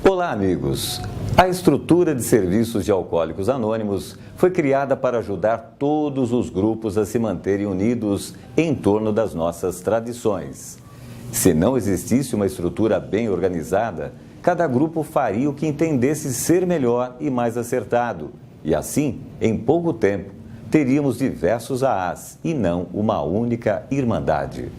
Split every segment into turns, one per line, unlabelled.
Olá, amigos! A estrutura de serviços de Alcoólicos Anônimos foi criada para ajudar todos os grupos a se manterem unidos em torno das nossas tradições. Se não existisse uma estrutura bem organizada, cada grupo faria o que entendesse ser melhor e mais acertado. E assim, em pouco tempo, teríamos diversos AAs e não uma única irmandade.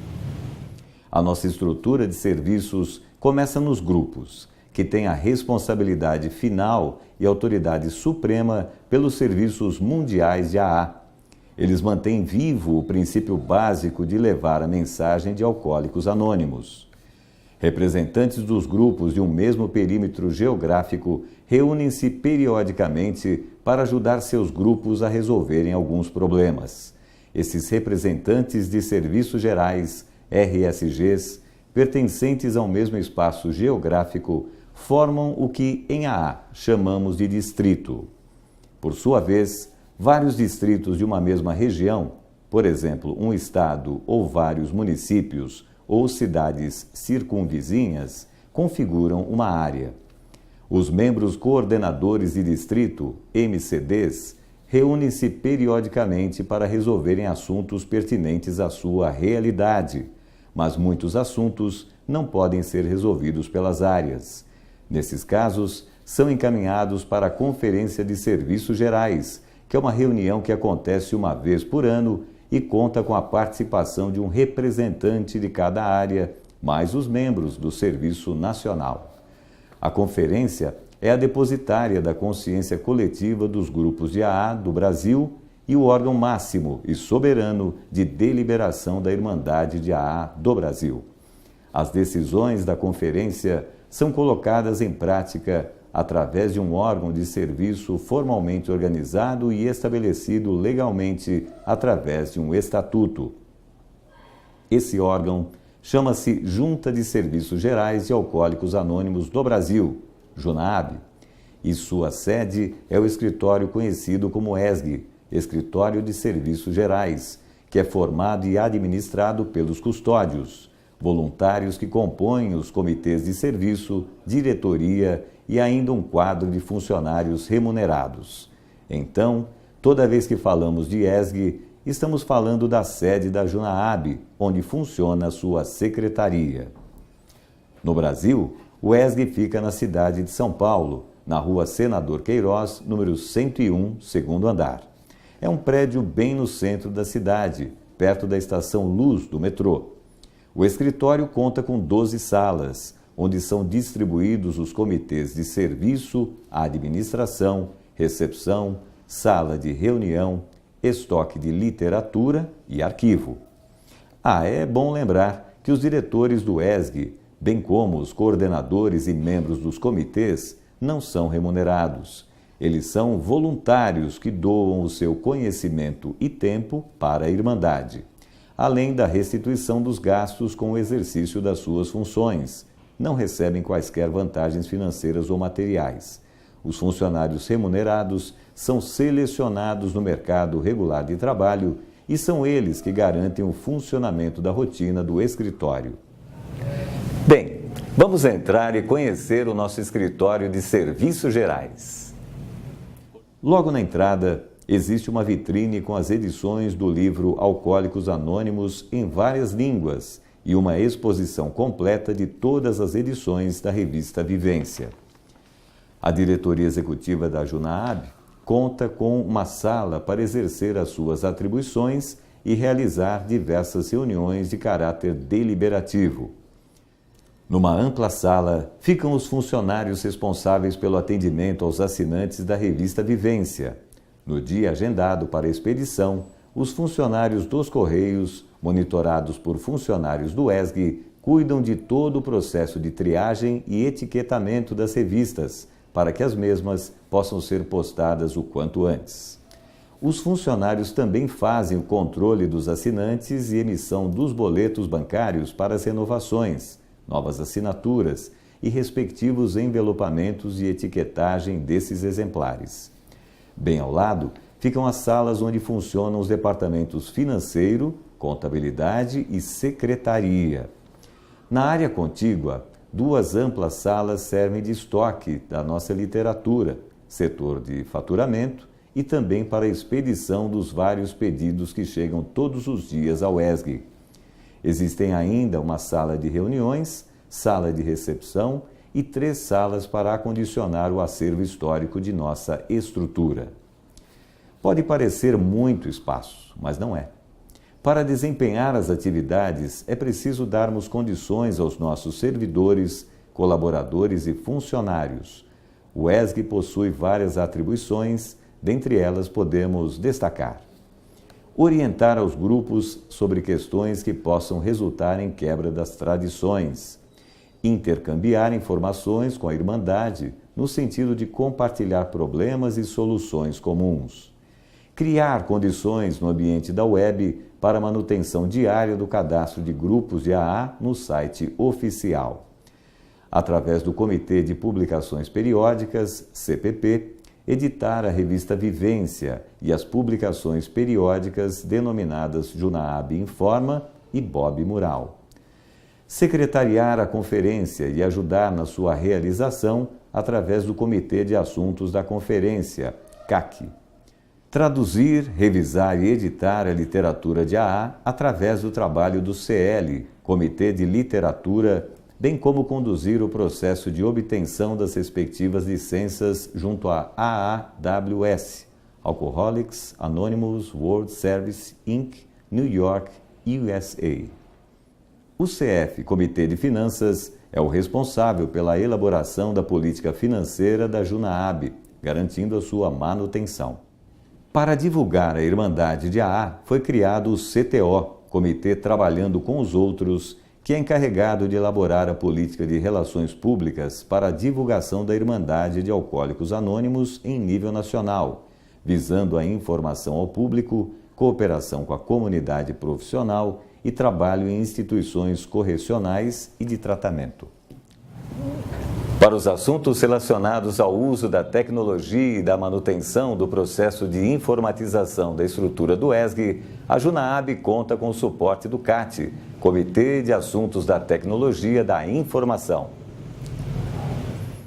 A nossa estrutura de serviços começa nos grupos, que têm a responsabilidade final e autoridade suprema pelos serviços mundiais de AA. Eles mantêm vivo o princípio básico de levar a mensagem de Alcoólicos Anônimos. Representantes dos grupos de um mesmo perímetro geográfico reúnem-se periodicamente para ajudar seus grupos a resolverem alguns problemas. Esses representantes de serviços gerais, RSGs, pertencentes ao mesmo espaço geográfico, formam o que em AA chamamos de distrito. Por sua vez, vários distritos de uma mesma região, por exemplo, um estado ou vários municípios ou cidades circunvizinhas, configuram uma área. Os membros coordenadores de distrito, MCDs, reúnem-se periodicamente para resolverem assuntos pertinentes à sua realidade, mas muitos assuntos não podem ser resolvidos pelas áreas. Nesses casos, são encaminhados para a Conferência de Serviços Gerais, que é uma reunião que acontece uma vez por ano e conta com a participação de um representante de cada área, mais os membros do Serviço Nacional. A conferência é a depositária da consciência coletiva dos grupos de AA do Brasil e o órgão máximo e soberano de deliberação da Irmandade de AA do Brasil. As decisões da conferência são colocadas em prática através de um órgão de serviço formalmente organizado e estabelecido legalmente através de um estatuto. Esse órgão chama-se Junta de Serviços Gerais de Alcoólicos Anônimos do Brasil, JUNAAB, e sua sede é o escritório conhecido como ESG, Escritório de Serviços Gerais, que é formado e administrado pelos custódios, voluntários que compõem os comitês de serviço, diretoria e ainda um quadro de funcionários remunerados. Então, toda vez que falamos de ESG, estamos falando da sede da JUNAAB, onde funciona a sua secretaria. No Brasil, o ESG fica na cidade de São Paulo, na rua Senador Queiroz, número 101, segundo andar. É um prédio bem no centro da cidade, perto da estação Luz do metrô. O escritório conta com 12 salas, onde são distribuídos os comitês de serviço, administração, recepção, sala de reunião, estoque de literatura e arquivo. É bom lembrar que os diretores do ESG, bem como os coordenadores e membros dos comitês, não são remunerados. Eles são voluntários que doam o seu conhecimento e tempo para a Irmandade, além da restituição dos gastos com o exercício das suas funções. Não recebem quaisquer vantagens financeiras ou materiais. Os funcionários remunerados são selecionados no mercado regular de trabalho e são eles que garantem o funcionamento da rotina do escritório. Bem, vamos entrar e conhecer o nosso escritório de serviços gerais. Logo na entrada, existe uma vitrine com as edições do livro Alcoólicos Anônimos em várias línguas e uma exposição completa de todas as edições da revista Vivência. A diretoria executiva da JUNAAB conta com uma sala para exercer as suas atribuições e realizar diversas reuniões de caráter deliberativo. Numa ampla sala, ficam os funcionários responsáveis pelo atendimento aos assinantes da revista Vivência. No dia agendado para a expedição, os funcionários dos Correios, monitorados por funcionários do ESG, cuidam de todo o processo de triagem e etiquetamento das revistas, para que as mesmas possam ser postadas o quanto antes. Os funcionários também fazem o controle dos assinantes e emissão dos boletos bancários para as renovações, novas assinaturas e respectivos envelopamentos e etiquetagem desses exemplares. Bem ao lado, ficam as salas onde funcionam os departamentos financeiro, contabilidade e secretaria. Na área contígua, 2 amplas salas servem de estoque da nossa literatura, setor de faturamento e também para a expedição dos vários pedidos que chegam todos os dias ao ESG. Existem ainda uma sala de reuniões, sala de recepção e 3 salas para acondicionar o acervo histórico de nossa estrutura. Pode parecer muito espaço, mas não é. Para desempenhar as atividades, é preciso darmos condições aos nossos servidores, colaboradores e funcionários. O ESG possui várias atribuições, dentre elas podemos destacar: orientar aos grupos sobre questões que possam resultar em quebra das tradições, intercambiar informações com a Irmandade no sentido de compartilhar problemas e soluções comuns, criar condições no ambiente da web para a manutenção diária do cadastro de grupos de AA no site oficial. Através do Comitê de Publicações Periódicas, CPP, editar a revista Vivência e as publicações periódicas denominadas Junaab Informa e Bob Mural. Secretariar a conferência e ajudar na sua realização através do Comitê de Assuntos da Conferência, CAC. Traduzir, revisar e editar a literatura de AA através do trabalho do CL, Comitê de Literatura, bem como conduzir o processo de obtenção das respectivas licenças junto à AAWS, Alcoholics Anonymous World Service, Inc., New York, USA. O CF, Comitê de Finanças, é o responsável pela elaboração da política financeira da Junaab, garantindo a sua manutenção. Para divulgar a Irmandade de AA, foi criado o CTO, Comitê Trabalhando com os Outros, que é encarregado de elaborar a política de relações públicas para a divulgação da Irmandade de Alcoólicos Anônimos em nível nacional, visando a informação ao público, cooperação com a comunidade profissional e trabalho em instituições correcionais e de tratamento. Para os assuntos relacionados ao uso da tecnologia e da manutenção do processo de informatização da estrutura do ESG, a Junaab conta com o suporte do CAT, Comitê de Assuntos da Tecnologia da Informação.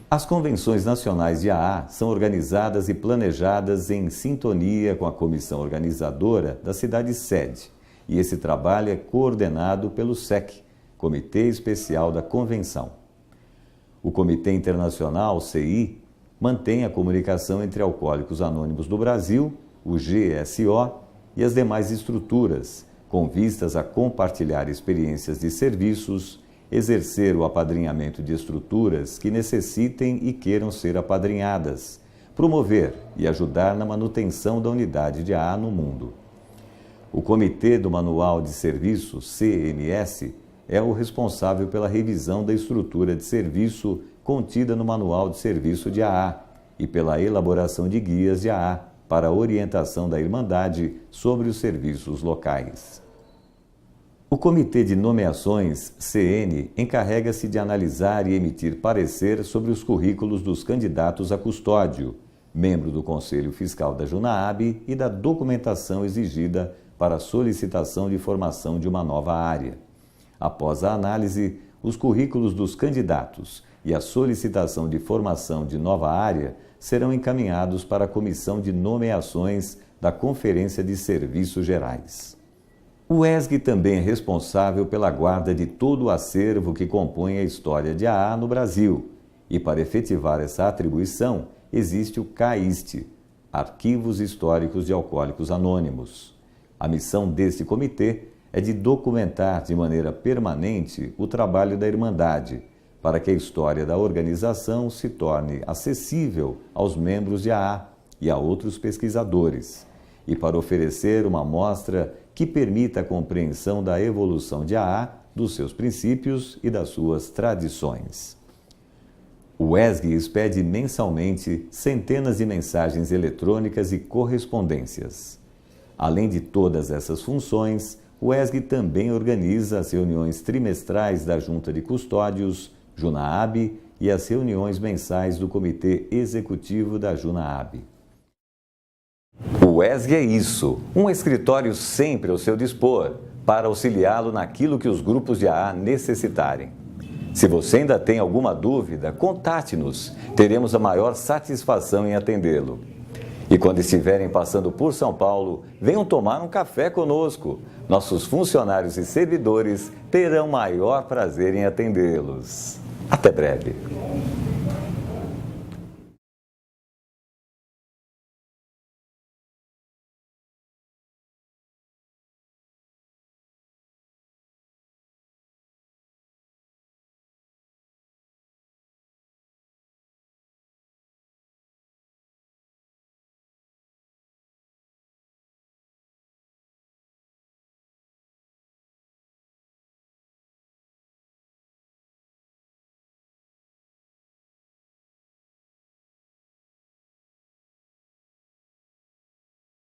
As convenções nacionais de AA são organizadas e planejadas em sintonia com a comissão organizadora da cidade-sede, e esse trabalho é coordenado pelo SEC, Comitê Especial da Convenção. O Comitê Internacional, CI, mantém a comunicação entre Alcoólicos Anônimos do Brasil, o GSO, e as demais estruturas, com vistas a compartilhar experiências de serviços, exercer o apadrinhamento de estruturas que necessitem e queiram ser apadrinhadas, promover e ajudar na manutenção da unidade de AA no mundo. O Comitê do Manual de Serviço, CMS, é o responsável pela revisão da estrutura de serviço contida no Manual de Serviço de AA e pela elaboração de guias de AA para a orientação da Irmandade sobre os serviços locais. O Comitê de Nomeações, CN, encarrega-se de analisar e emitir parecer sobre os currículos dos candidatos a custódio, membro do Conselho Fiscal da Junaab e da documentação exigida para a solicitação de formação de uma nova área. Após a análise, os currículos dos candidatos e a solicitação de formação de nova área serão encaminhados para a Comissão de Nomeações da Conferência de Serviços Gerais. O ESG também é responsável pela guarda de todo o acervo que compõe a história de AA no Brasil, e para efetivar essa atribuição existe o CAIST, Arquivos Históricos de Alcoólicos Anônimos. A missão deste comitê é de documentar de maneira permanente o trabalho da Irmandade, para que a história da organização se torne acessível aos membros de AA e a outros pesquisadores, e para oferecer uma amostra que permita a compreensão da evolução de AA, dos seus princípios e das suas tradições. O ESG expede mensalmente centenas de mensagens eletrônicas e correspondências. Além de todas essas funções, o ESG também organiza as reuniões trimestrais da Junta de Custódios, Junaab, e as reuniões mensais do Comitê Executivo da Junaab. O ESG é isso, um escritório sempre ao seu dispor, para auxiliá-lo naquilo que os grupos de AA necessitarem. Se você ainda tem alguma dúvida, contate-nos. Teremos a maior satisfação em atendê-lo. E quando estiverem passando por São Paulo, venham tomar um café conosco. Nossos funcionários e servidores terão maior prazer em atendê-los. Até breve.